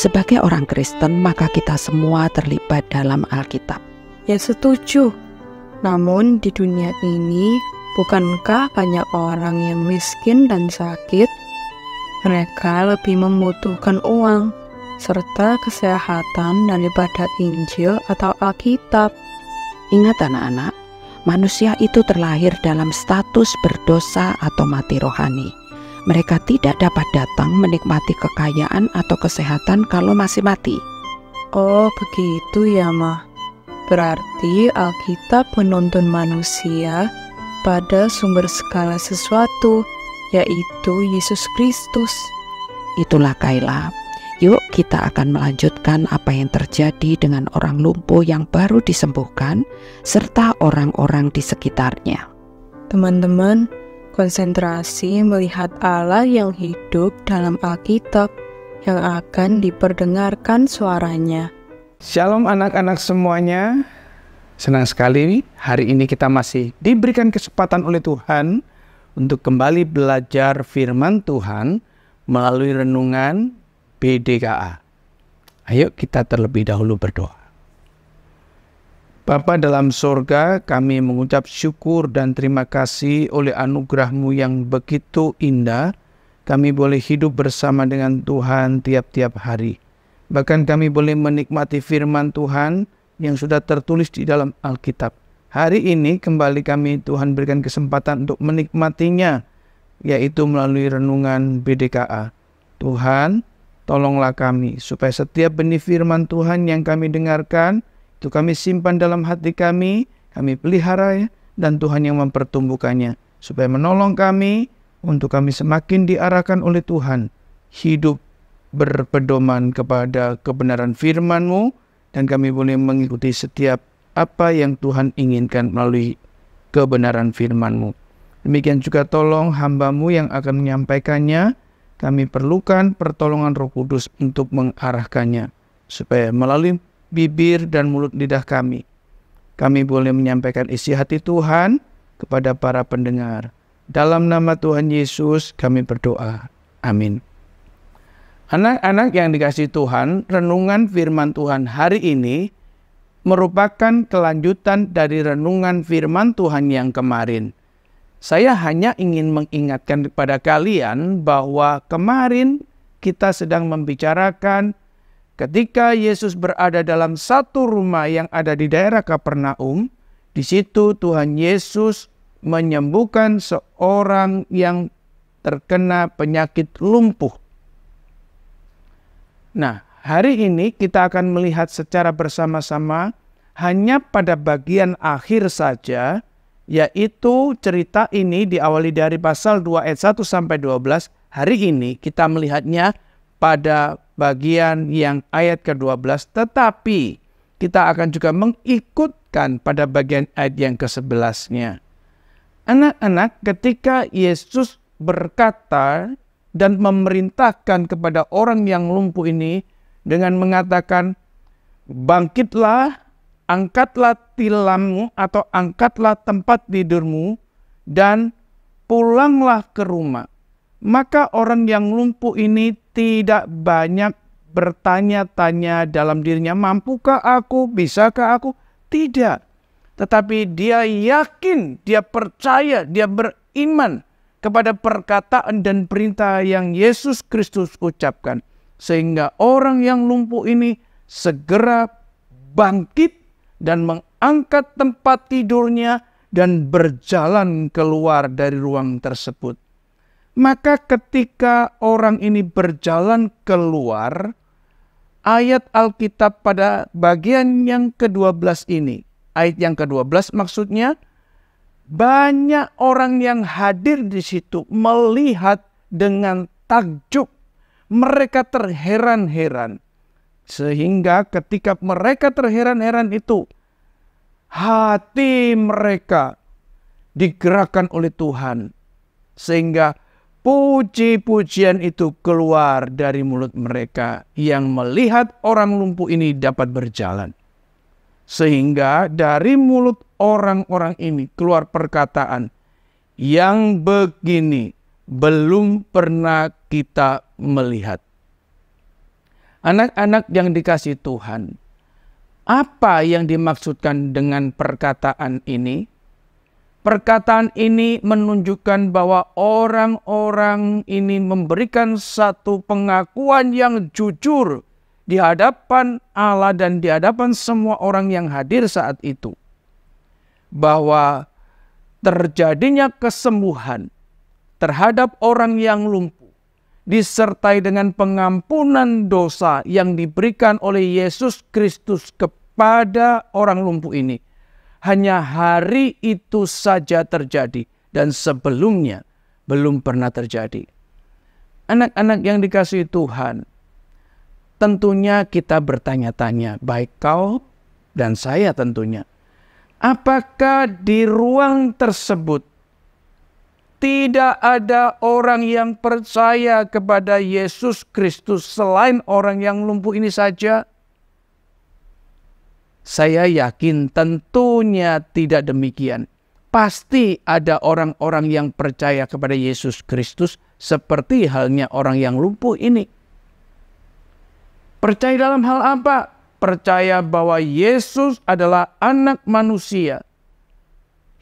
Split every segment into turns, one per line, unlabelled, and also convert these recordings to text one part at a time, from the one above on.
Sebagai orang Kristen, maka kita semua terlibat dalam Alkitab.
Ya setuju. Namun di dunia ini, bukankah banyak orang yang miskin dan sakit? Mereka lebih membutuhkan uang, serta kesehatan daripada Injil atau Alkitab.
Ingat anak-anak, manusia itu terlahir dalam status berdosa atau mati rohani. Mereka tidak dapat datang menikmati kekayaan atau kesehatan kalau masih mati.
Oh begitu ya Ma. Berarti Alkitab menuntun manusia pada sumber segala sesuatu, yaitu Yesus Kristus.
Itulah Kayla. Yuk kita akan melanjutkan apa yang terjadi dengan orang lumpuh yang baru disembuhkan, serta orang-orang di sekitarnya.
Teman-teman, konsentrasi melihat Allah yang hidup dalam Alkitab yang akan diperdengarkan suaranya.
Shalom anak-anak semuanya. Senang sekali hari ini kita masih diberikan kesempatan oleh Tuhan untuk kembali belajar firman Tuhan melalui renungan BDKA. Ayo kita terlebih dahulu berdoa. Bapa dalam surga, kami mengucap syukur dan terima kasih oleh anugerah-Mu yang begitu indah. Kami boleh hidup bersama dengan Tuhan tiap-tiap hari. Bahkan kami boleh menikmati firman Tuhan yang sudah tertulis di dalam Alkitab. Hari ini kembali kami Tuhan berikan kesempatan untuk menikmatinya, yaitu melalui renungan BDKA. Tuhan, tolonglah kami supaya setiap benih firman Tuhan yang kami dengarkan, itu kami simpan dalam hati kami pelihara dan Tuhan yang mempertumbuhkannya. Supaya menolong kami untuk kami semakin diarahkan oleh Tuhan. Hidup berpedoman kepada kebenaran firman-Mu dan kami boleh mengikuti setiap apa yang Tuhan inginkan melalui kebenaran firman-Mu. Demikian juga tolong hamba-Mu yang akan menyampaikannya. Kami perlukan pertolongan Roh Kudus untuk mengarahkannya. Supaya melalui bibir dan mulut lidah kami boleh menyampaikan isi hati Tuhan kepada para pendengar. Dalam nama Tuhan Yesus kami berdoa. Amin. Anak-anak yang dikasihi Tuhan, renungan firman Tuhan hari ini merupakan kelanjutan dari renungan firman Tuhan yang kemarin. Saya hanya ingin mengingatkan kepada kalian bahwa kemarin kita sedang membicarakan ketika Yesus berada dalam satu rumah yang ada di daerah Kapernaum. Di situ Tuhan Yesus menyembuhkan seorang yang terkena penyakit lumpuh. Nah, hari ini kita akan melihat secara bersama-sama hanya pada bagian akhir saja, yaitu cerita ini diawali dari pasal 2 ayat 1 sampai 12. Hari ini kita melihatnya pada bagian yang ayat ke-12, tetapi kita akan juga mengikutkan pada bagian ayat yang ke-11-nya. Anak-anak, ketika Yesus berkata dan memerintahkan kepada orang yang lumpuh ini dengan mengatakan, bangkitlah, angkatlah tilammu atau angkatlah tempat tidurmu dan pulanglah ke rumah. Maka orang yang lumpuh ini tidak banyak bertanya-tanya dalam dirinya, mampukah aku, bisakah aku? Tidak. Tetapi dia yakin, dia percaya, dia beriman kepada perkataan dan perintah yang Yesus Kristus ucapkan. Sehingga orang yang lumpuh ini segera bangkit dan mengangkat tempat tidurnya dan berjalan keluar dari ruang tersebut. Maka ketika orang ini berjalan keluar, ayat Alkitab pada bagian yang ke-12 ini, ayat yang ke-12 maksudnya, banyak orang yang hadir di situ melihat dengan takjub. Mereka terheran-heran. Sehingga ketika mereka terheran-heran itu, hati mereka digerakkan oleh Tuhan. Sehingga puji-pujian itu keluar dari mulut mereka yang melihat orang lumpuh ini dapat berjalan. Sehingga dari mulut orang-orang ini keluar perkataan, yang begini belum pernah kita melihat. Anak-anak yang dikasihi Tuhan, apa yang dimaksudkan dengan perkataan ini? Perkataan ini menunjukkan bahwa orang-orang ini memberikan satu pengakuan yang jujur di hadapan Allah dan di hadapan semua orang yang hadir saat itu, bahwa terjadinya kesembuhan terhadap orang yang lumpuh disertai dengan pengampunan dosa yang diberikan oleh Yesus Kristus kepada orang lumpuh ini hanya hari itu saja terjadi dan sebelumnya belum pernah terjadi. Anak-anak yang dikasihi Tuhan, tentunya kita bertanya-tanya, baik kau dan saya tentunya, apakah di ruang tersebut tidak ada orang yang percaya kepada Yesus Kristus selain orang yang lumpuh ini saja? Saya yakin tentunya tidak demikian. Pasti ada orang-orang yang percaya kepada Yesus Kristus seperti halnya orang yang lumpuh ini. Percaya dalam hal apa? Percaya bahwa Yesus adalah anak manusia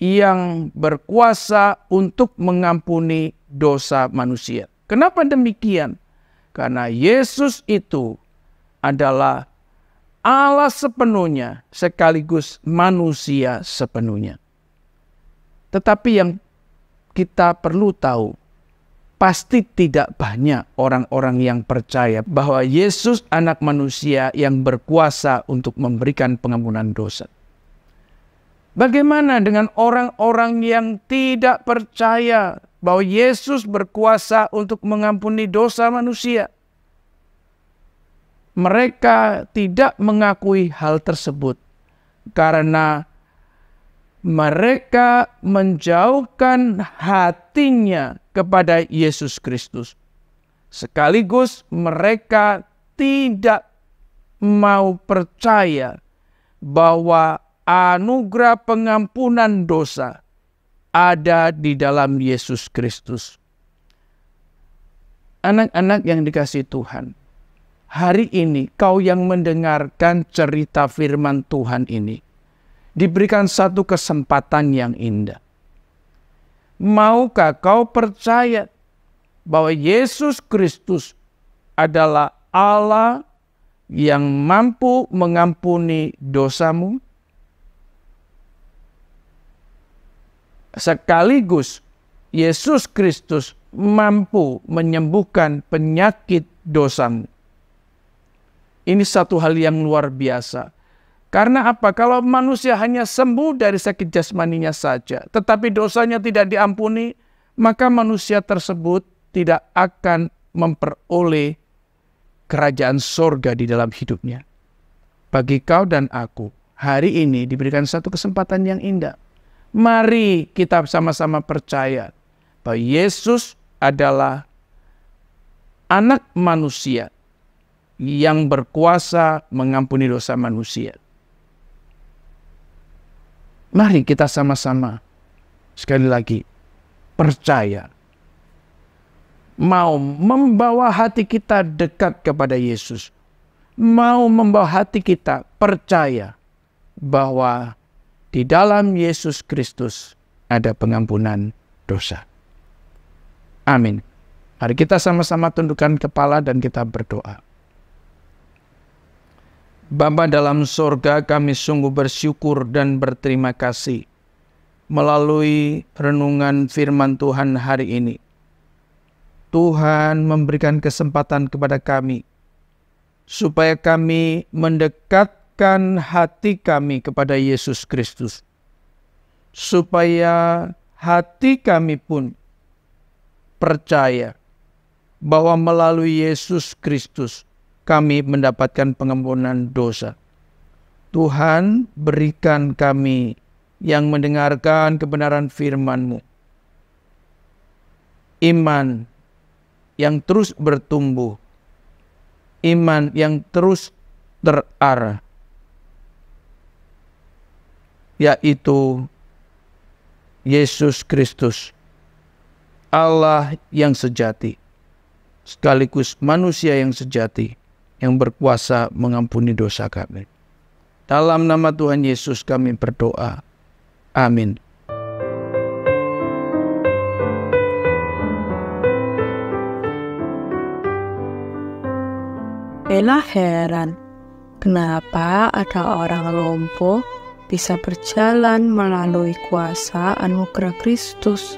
yang berkuasa untuk mengampuni dosa manusia. Kenapa demikian? Karena Yesus itu adalah Allah sepenuhnya sekaligus manusia sepenuhnya. Tetapi yang kita perlu tahu, pasti tidak banyak orang-orang yang percaya bahwa Yesus anak manusia yang berkuasa untuk memberikan pengampunan dosa. Bagaimana dengan orang-orang yang tidak percaya bahwa Yesus berkuasa untuk mengampuni dosa manusia? Mereka tidak mengakui hal tersebut karena mereka menjauhkan hatinya kepada Yesus Kristus. Sekaligus mereka tidak mau percaya bahwa anugerah pengampunan dosa ada di dalam Yesus Kristus. Anak-anak yang dikasihi Tuhan, hari ini kau yang mendengarkan cerita firman Tuhan ini diberikan satu kesempatan yang indah. Maukah kau percaya bahwa Yesus Kristus adalah Allah yang mampu mengampuni dosamu? Sekaligus Yesus Kristus mampu menyembuhkan penyakit dosamu. Ini satu hal yang luar biasa. Karena apa? Kalau manusia hanya sembuh dari sakit jasmaninya saja, tetapi dosanya tidak diampuni, maka manusia tersebut tidak akan memperoleh kerajaan sorga di dalam hidupnya. Bagi kau dan aku, hari ini diberikan satu kesempatan yang indah. Mari kita sama-sama percaya bahwa Yesus adalah anak manusia yang berkuasa mengampuni dosa manusia. Mari kita sama-sama sekali lagi percaya, mau membawa hati kita dekat kepada Yesus, mau membawa hati kita percaya bahwa di dalam Yesus Kristus ada pengampunan dosa. Amin. Mari kita sama-sama tundukkan kepala dan kita berdoa. Bapa dalam sorga, kami sungguh bersyukur dan berterima kasih melalui renungan firman Tuhan hari ini. Tuhan memberikan kesempatan kepada kami supaya kami mendekatkan hati kami kepada Yesus Kristus, supaya hati kami pun percaya bahwa melalui Yesus Kristus kami mendapatkan pengampunan dosa. Tuhan, berikan kami yang mendengarkan kebenaran firman-Mu iman yang terus bertumbuh, iman yang terus terarah, yaitu Yesus Kristus, Allah yang sejati, sekaligus manusia yang sejati, yang berkuasa mengampuni dosa kami. Dalam nama Tuhan Yesus kami berdoa. Amin.
Ella heran, kenapa ada orang lumpuh bisa berjalan melalui kuasa anugerah Kristus.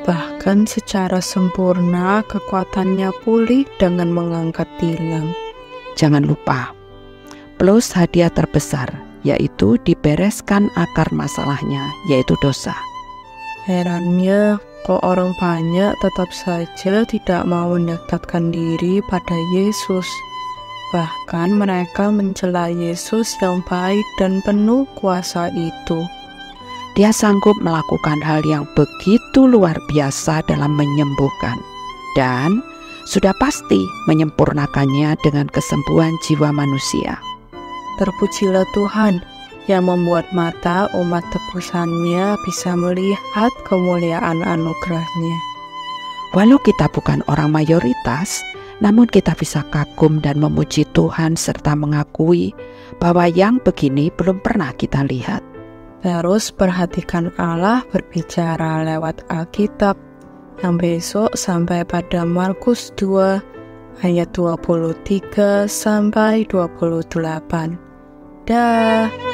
Bahkan secara sempurna kekuatannya pulih dengan mengangkat tilam.
Jangan lupa, plus hadiah terbesar, yaitu dibereskan akar masalahnya, yaitu dosa.
Herannya, kok orang banyak tetap saja tidak mau mendekatkan diri pada Yesus. Bahkan mereka mencela Yesus yang baik dan penuh kuasa itu.
Dia sanggup melakukan hal yang begitu luar biasa dalam menyembuhkan, dan sudah pasti menyempurnakannya dengan kesembuhan jiwa manusia.
Terpujilah Tuhan yang membuat mata umat tebusannya bisa melihat kemuliaan anugerahnya.
Walau kita bukan orang mayoritas, namun kita bisa kagum dan memuji Tuhan serta mengakui bahwa yang begini belum pernah kita lihat.
Terus perhatikan Allah berbicara lewat Alkitab yang besok sampai pada Markus 2 ayat 23 sampai 28. Dah.